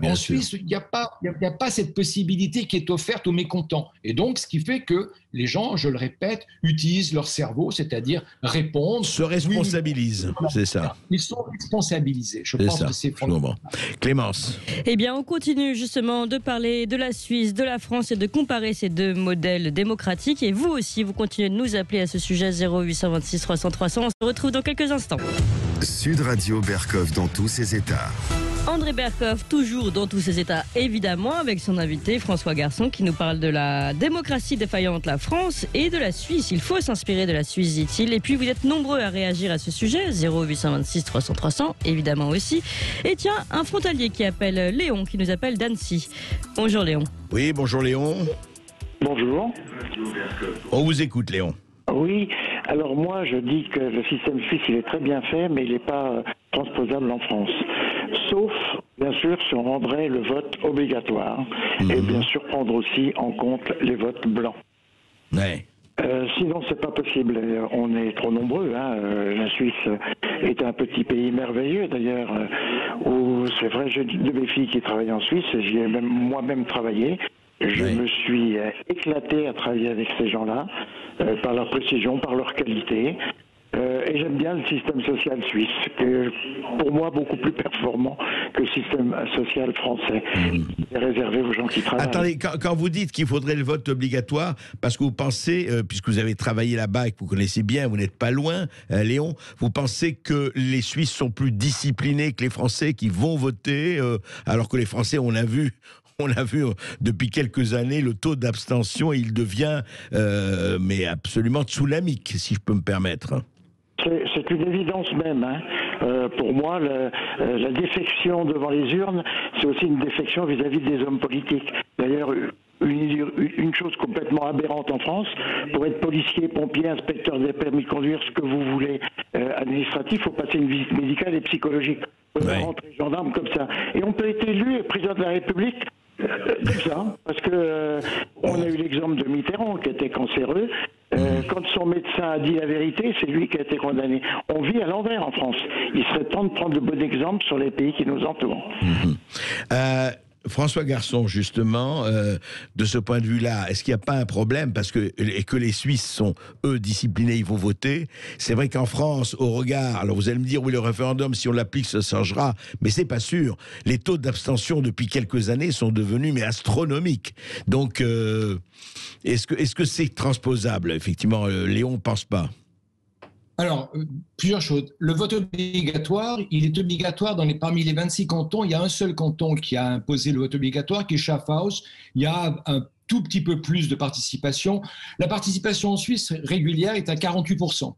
En Suisse, il n'y a pas cette possibilité qui est offerte aux mécontents. Et donc, ce qui fait que les gens, je le répète, utilisent leur cerveau, c'est-à-dire répondent. Se responsabilisent, c'est ça. Ils sont responsabilisés. Je pense que c'est fondamental. Clémence. Eh bien, on continue justement de parler de la Suisse, de la France et de comparer ces deux modèles démocratiques. Et vous aussi, vous continuez de nous appeler à ce sujet 0826 300 300. On se retrouve dans quelques instants. Sud Radio Berkov dans tous ses états. André Berkov, toujours dans tous ses états, évidemment, avec son invité François Garçon, qui nous parle de la démocratie défaillante, la France, et de la Suisse. Il faut s'inspirer de la Suisse, dit-il. Et puis, vous êtes nombreux à réagir à ce sujet, 0826 300 300, évidemment aussi. Et tiens, un frontalier qui appelle Léon, qui nous appelle d'Annecy. Bonjour Léon. Oui, bonjour Léon. Bonjour. On vous écoute, Léon. Oui, alors moi je dis que le système suisse il est très bien fait, mais il n'est pas transposable en France. Sauf, bien sûr, si on rendrait le vote obligatoire, et bien sûr prendre aussi en compte les votes blancs. Ouais. Sinon, c'est pas possible. On est trop nombreux. La Suisse est un petit pays merveilleux, d'ailleurs, où c'est vrai, j'ai de mes filles qui travaillent en Suisse, j'y ai même moi-même travaillé. Je me suis éclaté à travailler avec ces gens-là, par leur précision, par leur qualité. Et j'aime bien le système social suisse, qui est pour moi beaucoup plus performant que le système social français. C'est réservé aux gens qui travaillent. Attendez, quand vous dites qu'il faudrait le vote obligatoire, parce que vous pensez, puisque vous avez travaillé là-bas et que vous connaissez bien, vous n'êtes pas loin, Léon, vous pensez que les Suisses sont plus disciplinés que les Français qui vont voter, alors que les Français, on a vu depuis quelques années, le taux d'abstention, il devient mais absolument tsunamique, si je peux me permettre. C'est une évidence même. Pour moi, la défection devant les urnes, c'est aussi une défection vis-à-vis des hommes politiques. D'ailleurs, une chose complètement aberrante en France, pour être policier, pompier, inspecteur des permis de conduire, ce que vous voulez, administratif, il faut passer une visite médicale et psychologique. On peut rentrer gendarme comme ça. Et on peut être élu président de la République comme ça, parce que on a eu l'exemple de Mitterrand qui était cancéreux. Quand son médecin a dit la vérité, c'est lui qui a été condamné. On vit à l'envers en France. Il serait temps de prendre le bon exemple sur les pays qui nous entourent. François Garçon, justement, de ce point de vue-là, est-ce qu'il n'y a pas un problème et que les Suisses sont, eux, disciplinés, ils vont voter? C'est vrai qu'en France, au regard, alors vous allez me dire, oui, le référendum, si on l'applique, ça changera, mais c'est pas sûr. Les taux d'abstention depuis quelques années sont devenus mais astronomiques. Donc, est-ce que c'est transposable? Effectivement, Léon ne pense pas. Alors, plusieurs choses. Le vote obligatoire, il est obligatoire parmi les 26 cantons. Il y a un seul canton qui a imposé le vote obligatoire, qui est Schaffhaus. Il y a tout petit peu plus de participation. La participation en Suisse régulière est à 48%.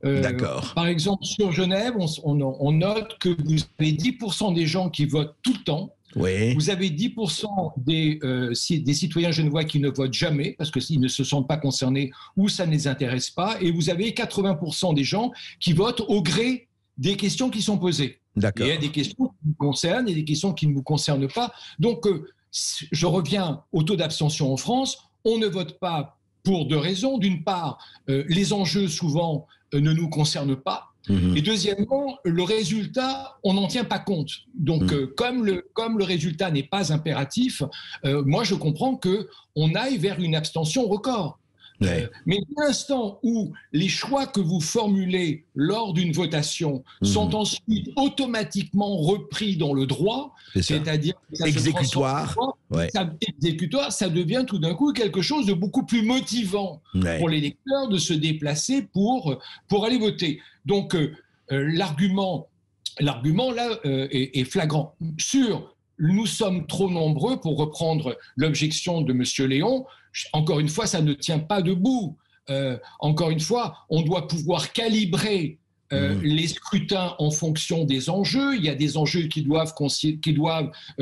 D'accord. Par exemple, sur Genève, on note que vous avez 10% des gens qui votent tout le temps. Oui. Vous avez 10% des citoyens genevois qui ne votent jamais parce qu'ils ne se sentent pas concernés ou ça ne les intéresse pas. Et vous avez 80% des gens qui votent au gré des questions qui sont posées. D'accord. Il y a des questions qui vous concernent et des questions qui ne vous concernent pas. Donc, je reviens au taux d'abstention en France. On ne vote pas pour deux raisons. D'une part, les enjeux souvent ne nous concernent pas. Et deuxièmement, le résultat, on n'en tient pas compte. Donc, comme le résultat n'est pas impératif, moi, je comprends qu'on aille vers une abstention record. Ouais. Mais dès l'instant où les choix que vous formulez lors d'une votation sont ensuite automatiquement repris dans le droit, c'est-à-dire exécutoire, exécutoire, ça devient tout d'un coup quelque chose de beaucoup plus motivant pour les lecteurs de se déplacer pour aller voter. Donc l'argument là est flagrant. Nous sommes trop nombreux, pour reprendre l'objection de M. Léon, encore une fois, ça ne tient pas debout. Encore une fois, on doit pouvoir calibrer les scrutins en fonction des enjeux. Il y a des enjeux qui doivent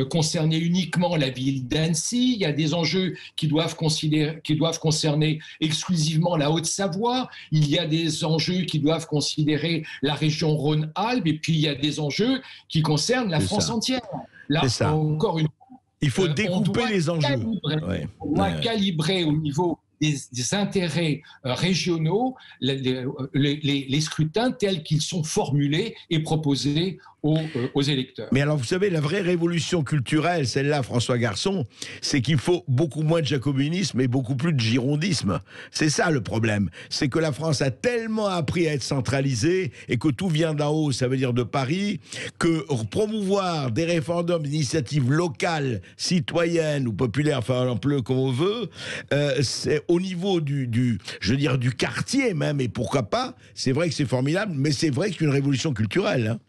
concerner uniquement la ville d'Annecy. Il y a des enjeux qui doivent concerner exclusivement la Haute-Savoie. Il y a des enjeux qui doivent considérer la région Rhône-Alpes. Et puis, il y a des enjeux qui concernent la France entière. Là, encore une fois, il faut découper les enjeux. On doit calibrer au niveau des intérêts régionaux les scrutins tels qu'ils sont formulés et proposés aux électeurs. Mais alors, vous savez, la vraie révolution culturelle, celle-là, François Garçon, c'est qu'il faut beaucoup moins de jacobinisme et beaucoup plus de girondisme. C'est ça le problème. C'est que la France a tellement appris à être centralisée et que tout vient d'en haut, ça veut dire de Paris, que promouvoir des référendums d'initiatives locales, citoyennes ou populaires, enfin, un peu comme on veut, c'est au niveau du quartier même, et pourquoi pas, c'est vrai que c'est formidable, mais c'est vrai que c'est une révolution culturelle, hein.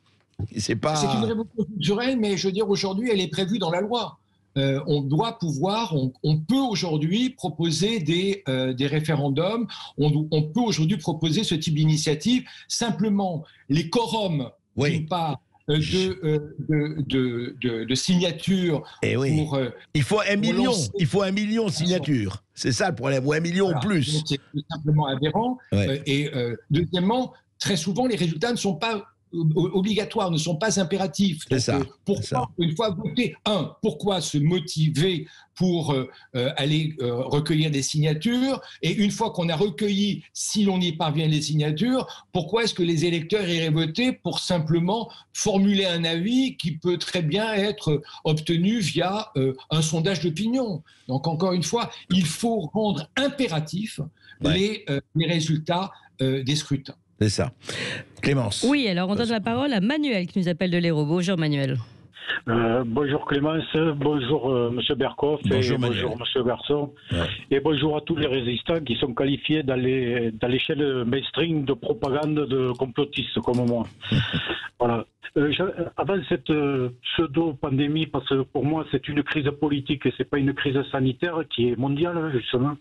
C'est une révolution culturelle, mais je veux dire, aujourd'hui, elle est prévue dans la loi. On peut aujourd'hui proposer des référendums, on peut aujourd'hui proposer ce type d'initiative. Simplement, les quorums, d'une part, de signatures. Pour, il faut 1 million, il faut 1 million de signatures. C'est ça le problème, ou 1 million ou plus. C'est tout simplement aberrant. Et deuxièmement, très souvent, les résultats ne sont pas obligatoires, ne sont pas impératifs. Pourquoi, une fois voté, pourquoi se motiver pour aller recueillir des signatures, et une fois qu'on a recueilli, si l'on y parvient, les signatures, pourquoi est-ce que les électeurs iraient voter pour simplement formuler un avis qui peut très bien être obtenu via un sondage d'opinion? Donc encore une fois, il faut rendre impératifs les résultats des scrutins. C'est ça. Clémence. Oui, alors on donne la parole à Manuel qui nous appelle de l'Hérault. Bonjour Manuel. Bonjour Clémence, bonjour Monsieur Berkoff, bonjour Monsieur Garçon, et bonjour à tous les résistants qui sont qualifiés dans l'échelle mainstream de propagande de complotistes comme moi. Voilà. Avant cette pseudo-pandémie, parce que pour moi c'est une crise politique et c'est pas une crise sanitaire qui est mondiale justement,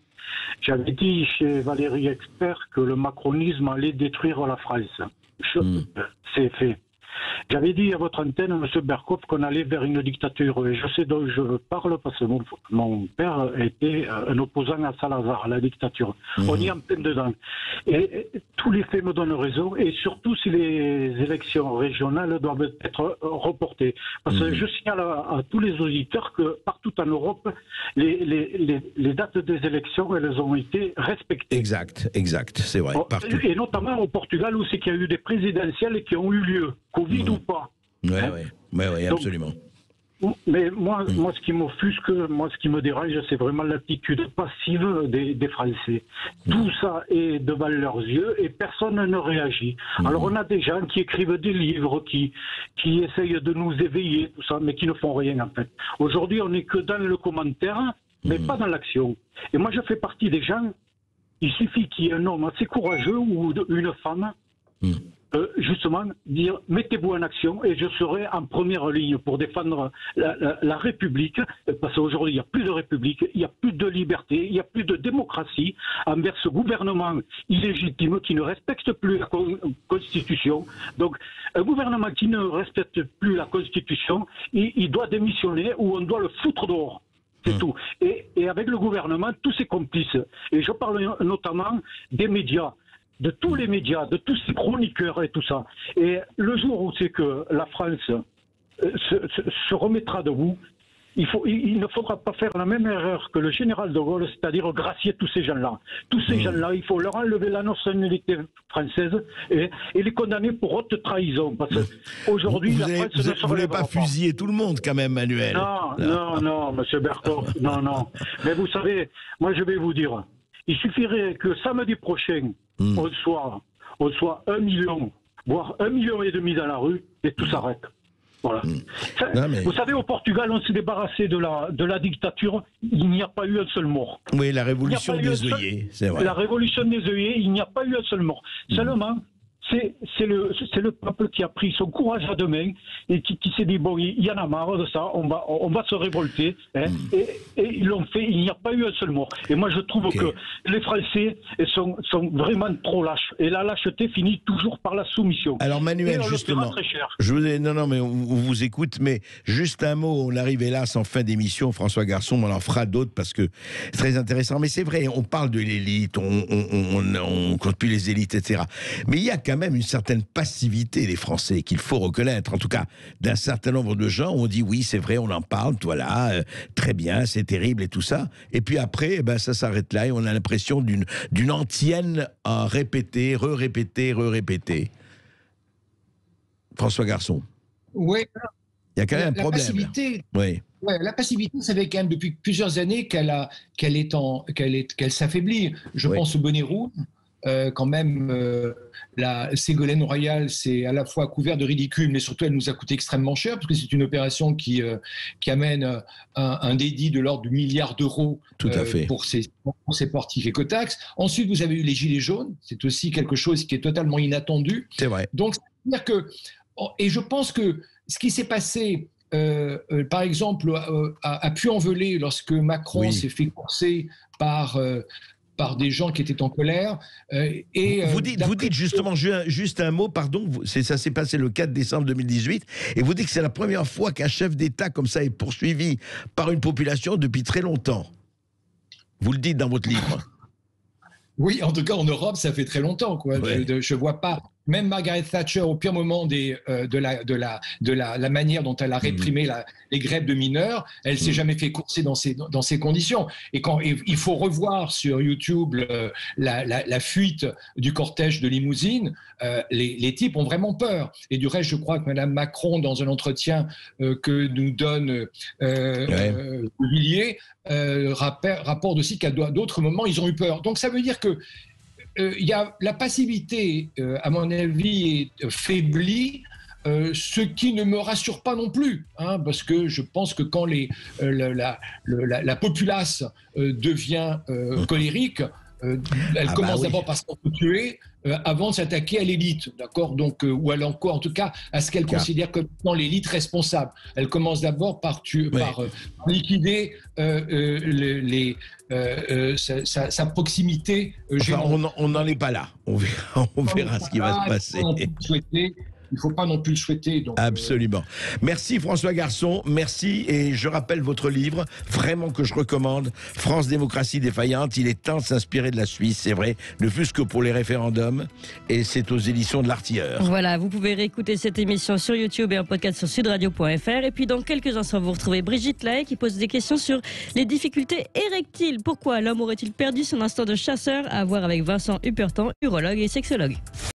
j'avais dit chez Valérie Expert que le macronisme allait détruire la France. C'est fait. J'avais dit à votre antenne, M. Berkoff, qu'on allait vers une dictature. Et je sais dont je parle parce que mon père était un opposant à Salazar, à la dictature. On y est en plein dedans. Et tous les faits me donnent raison, et surtout si les élections régionales doivent être reportées. Parce que je signale à tous les auditeurs que partout en Europe, les dates des élections, elles ont été respectées. Exact, c'est vrai. Partout. Et notamment au Portugal, où c'est qu'il y a eu des présidentielles qui ont eu lieu. Covid ou pas. Oui, absolument. Mais moi, ce qui m'offusque, ce qui me dérange, c'est vraiment l'attitude passive des Français. Tout ça est devant leurs yeux et personne ne réagit. Alors on a des gens qui écrivent des livres, qui essayent de nous éveiller, tout ça, mais qui ne font rien en fait. Aujourd'hui, on n'est que dans le commentaire, mais pas dans l'action. Et moi, je fais partie des gens, il suffit qu'il y ait un homme assez courageux ou une femme, justement dire mettez-vous en action et je serai en première ligne pour défendre la République, parce qu'aujourd'hui il n'y a plus de République, il n'y a plus de liberté, il n'y a plus de démocratie envers ce gouvernement illégitime qui ne respecte plus la Constitution. Donc un gouvernement qui ne respecte plus la Constitution, il doit démissionner ou on doit le foutre dehors. C'est tout. Et avec le gouvernement, tous ses complices. Et je parle notamment des médias, de tous les médias, de tous ces chroniqueurs et tout ça. Et le jour où c'est que la France se remettra debout, il ne faudra pas faire la même erreur que le général de Gaulle, c'est-à-dire gracier tous ces gens-là. Tous ces gens-là, il faut leur enlever la nationalité française et les condamner pour haute trahison. Parce qu'aujourd'hui, la France ne se relèvera pas. Vous n'avez pas fusillé tout le monde quand même, Manuel. Non, monsieur Bercoff, non. Mais vous savez, moi je vais vous dire, il suffirait que samedi prochain, on soit 1 million, voire 1,5 million dans la rue, et tout s'arrête. Voilà. Vous savez, au Portugal, on s'est débarrassé de la dictature, il n'y a pas eu un seul mort. Oui, la révolution des œillets, c'est vrai. La révolution des œillets, il n'y a pas eu un seul mort. Seulement, c'est le peuple qui a pris son courage à deux mains et qui s'est dit, bon, il y en a marre de ça, on va se révolter. Hein, et ils l'ont fait, il n'y a pas eu un seul mort. Et moi, je trouve que les Français sont vraiment trop lâches. Et la lâcheté finit toujours par la soumission. Alors Manuel, justement, mais on vous écoute, mais juste un mot, on arrive hélas en fin d'émission, François Garçon, on en fera d'autres parce que c'est très intéressant. Mais c'est vrai, on parle de l'élite, on compte plus les élites, etc. Mais il y a quand même une certaine passivité des Français qu'il faut reconnaître, en tout cas d'un certain nombre de gens. On dit oui, c'est vrai, on en parle, voilà, très bien, c'est terrible et tout ça. Et puis après, ça s'arrête là et on a l'impression d'une antienne à répéter, re-répéter. François Garçon. Oui. Il y a quand même un problème. Oui. Ouais, la passivité, ça fait quand même depuis plusieurs années qu'elle s'affaiblit. Je pense au bonnet rouge. Quand même, la Ségolène Royal, c'est à la fois couvert de ridicule, mais surtout elle nous a coûté extrêmement cher, parce que c'est une opération qui amène un dédit de l'ordre du milliard d'euros pour ses portifs écotaxes. Ensuite, vous avez eu les Gilets jaunes, c'est aussi quelque chose qui est totalement inattendu. C'est vrai. Donc, c'est-à-dire que, et je pense que ce qui s'est passé, par exemple, à Puy-en-Velay, lorsque Macron s'est fait courser par des gens qui étaient en colère. Vous dites justement, juste un mot, pardon, ça s'est passé le 4 décembre 2018, et vous dites que c'est la première fois qu'un chef d'État comme ça est poursuivi par une population depuis très longtemps. Vous le dites dans votre livre. Oui, en tout cas en Europe, ça fait très longtemps, quoi. Ouais. Je vois pas. Même Margaret Thatcher, au pire moment de la manière dont elle a réprimé les grèves de mineurs, elle s'est jamais fait courser dans ces conditions. Et il faut revoir sur YouTube la fuite du cortège de limousine, les types ont vraiment peur. Et du reste, je crois que Mme Macron, dans un entretien que nous donne Villiers, rapporte aussi qu'à d'autres moments, ils ont eu peur. Donc ça veut dire que la passivité, à mon avis, est faiblie, ce qui ne me rassure pas non plus, hein, parce que je pense que quand la populace devient colérique, elle commence d'abord par s'entretuer avant de s'attaquer à l'élite, d'accord, donc ou à l'encore, en tout cas, à ce qu'elle considère comme l'élite responsable. Elle commence d'abord par liquider sa proximité. On n'en est pas là. On verra ce qui va se passer. Il ne faut pas non plus le souhaiter. Donc, absolument. Merci François Garçon, merci. Et je rappelle votre livre, vraiment que je recommande, France Démocratie Défaillante. Il est temps de s'inspirer de la Suisse, c'est vrai, ne fût-ce que pour les référendums. Et c'est aux éditions de l'Artilleur. Voilà, vous pouvez réécouter cette émission sur YouTube et en podcast sur sudradio.fr. Et puis dans quelques instants, vous retrouvez Brigitte Lahaye qui pose des questions sur les difficultés érectiles. Pourquoi l'homme aurait-il perdu son instinct de chasseur? À voir avec Vincent Hupertan, urologue et sexologue.